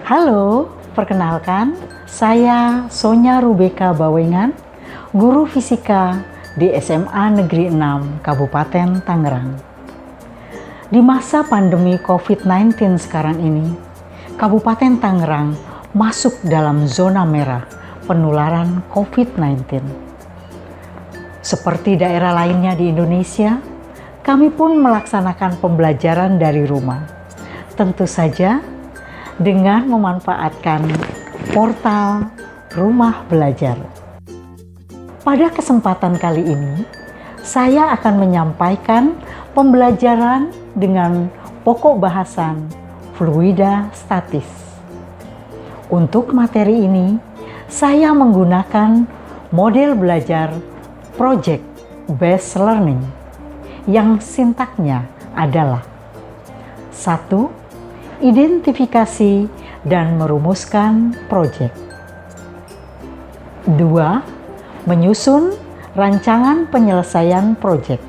Halo, perkenalkan, saya Sonya Rubeka Bawengan, guru fisika di SMA Negeri 6 Kabupaten Tangerang. Di masa pandemi COVID-19 sekarang ini, Kabupaten Tangerang masuk dalam zona merah penularan COVID-19. Seperti daerah lainnya di Indonesia, kami pun melaksanakan pembelajaran dari rumah. Tentu saja dengan memanfaatkan portal Rumah Belajar. Pada kesempatan kali ini, saya akan menyampaikan pembelajaran dengan pokok bahasan fluida statis. Untuk materi ini, saya menggunakan model belajar Project Based Learning yang sintaknya adalah 1. Identifikasi dan merumuskan proyek. 2. Menyusun rancangan penyelesaian proyek.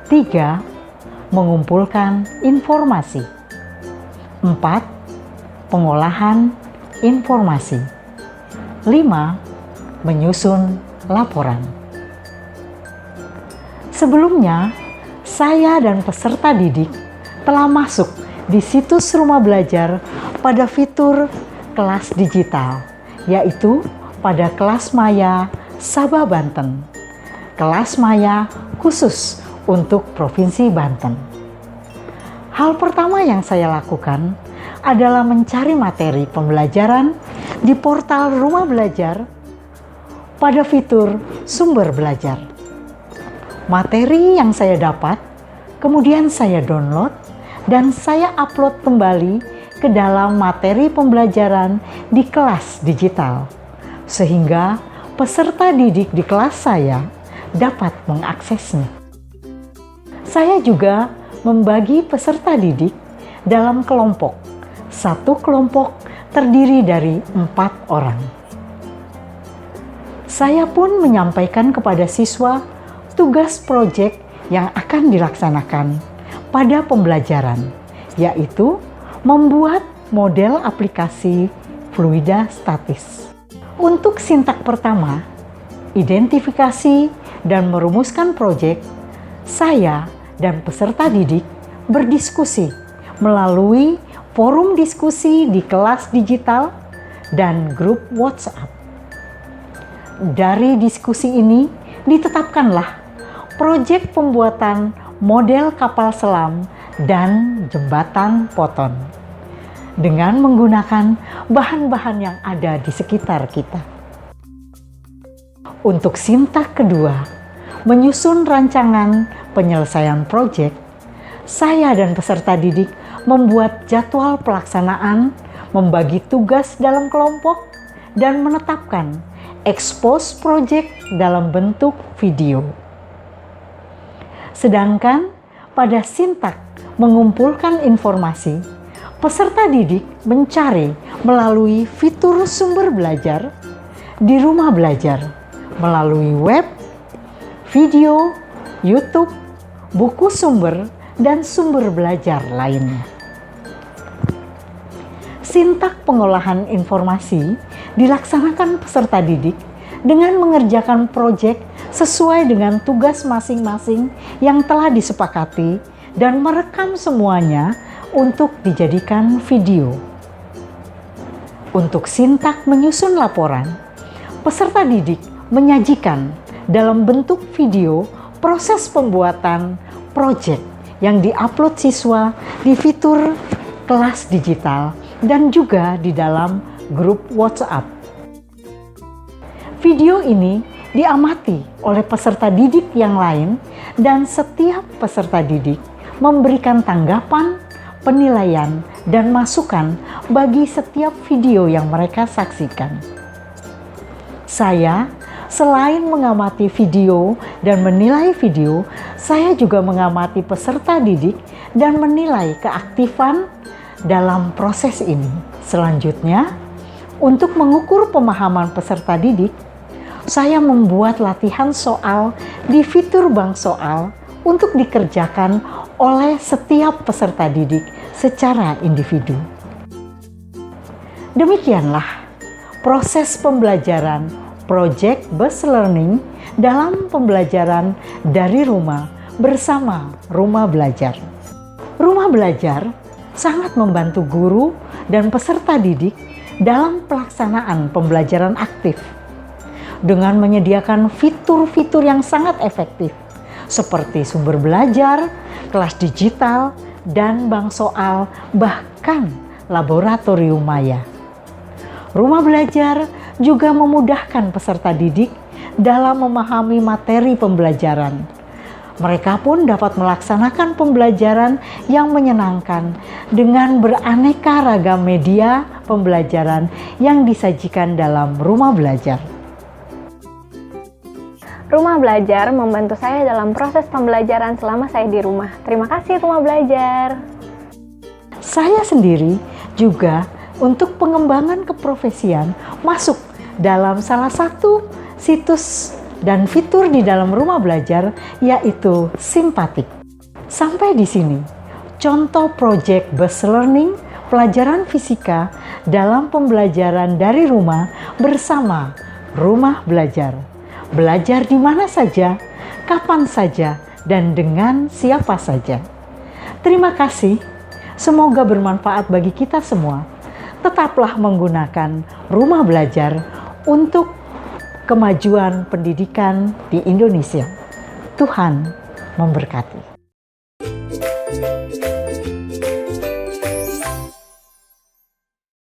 3. Mengumpulkan informasi. 4. Pengolahan informasi. 5. Menyusun laporan. Sebelumnya, saya dan peserta didik telah masuk di situs Rumah Belajar pada fitur kelas digital, yaitu pada kelas maya Sabah Banten, kelas maya khusus untuk Provinsi Banten. Hal pertama yang saya lakukan adalah mencari materi pembelajaran di portal Rumah Belajar pada fitur sumber belajar. Materi yang saya dapat kemudian saya download dan saya upload kembali ke dalam materi pembelajaran di kelas digital, sehingga peserta didik di kelas saya dapat mengaksesnya. Saya juga membagi peserta didik dalam kelompok. Satu kelompok terdiri dari 4 orang. Saya pun menyampaikan kepada siswa tugas proyek yang akan dilaksanakan pada pembelajaran, yaitu membuat model aplikasi fluida statis. Untuk sintak pertama, identifikasi dan merumuskan proyek, saya dan peserta didik berdiskusi melalui forum diskusi di kelas digital dan grup WhatsApp. Dari diskusi ini ditetapkanlah proyek pembuatan model kapal selam dan jembatan poton dengan menggunakan bahan-bahan yang ada di sekitar kita. Untuk sintak kedua, menyusun rancangan penyelesaian proyek, saya dan peserta didik membuat jadwal pelaksanaan, membagi tugas dalam kelompok, dan menetapkan expose proyek dalam bentuk video. Sedangkan pada sintak mengumpulkan informasi, peserta didik mencari melalui fitur sumber belajar di Rumah Belajar, melalui web, video, YouTube, buku sumber, dan sumber belajar lainnya. Sintak pengolahan informasi dilaksanakan peserta didik dengan mengerjakan proyek sesuai dengan tugas masing-masing yang telah disepakati dan merekam semuanya untuk dijadikan video. Untuk sintak menyusun laporan, peserta didik menyajikan dalam bentuk video proses pembuatan proyek yang diupload siswa di fitur kelas digital dan juga di dalam grup WhatsApp. Video ini diamati oleh peserta didik yang lain dan setiap peserta didik memberikan tanggapan, penilaian, dan masukan bagi setiap video yang mereka saksikan. Saya, selain mengamati video dan menilai video, saya juga mengamati peserta didik dan menilai keaktifan dalam proses ini. Selanjutnya, untuk mengukur pemahaman peserta didik, saya membuat latihan soal di fitur bank soal untuk dikerjakan oleh setiap peserta didik secara individu. Demikianlah proses pembelajaran Project Based Learning dalam pembelajaran dari rumah bersama Rumah Belajar. Rumah Belajar sangat membantu guru dan peserta didik dalam pelaksanaan pembelajaran aktif dengan menyediakan fitur-fitur yang sangat efektif seperti sumber belajar, kelas digital, dan bank soal, bahkan laboratorium maya. Rumah Belajar juga memudahkan peserta didik dalam memahami materi pembelajaran. Mereka pun dapat melaksanakan pembelajaran yang menyenangkan dengan beraneka ragam media pembelajaran yang disajikan dalam Rumah Belajar. Rumah Belajar membantu saya dalam proses pembelajaran selama saya di rumah. Terima kasih Rumah Belajar. Saya sendiri juga untuk pengembangan keprofesian masuk dalam salah satu situs dan fitur di dalam Rumah Belajar, yaitu Simpatik. Sampai di sini contoh Project Based Learning pelajaran fisika dalam pembelajaran dari rumah bersama Rumah Belajar. Belajar di mana saja, kapan saja, dan dengan siapa saja. Terima kasih. Semoga bermanfaat bagi kita semua. Tetaplah menggunakan Rumah Belajar untuk kemajuan pendidikan di Indonesia. Tuhan memberkati.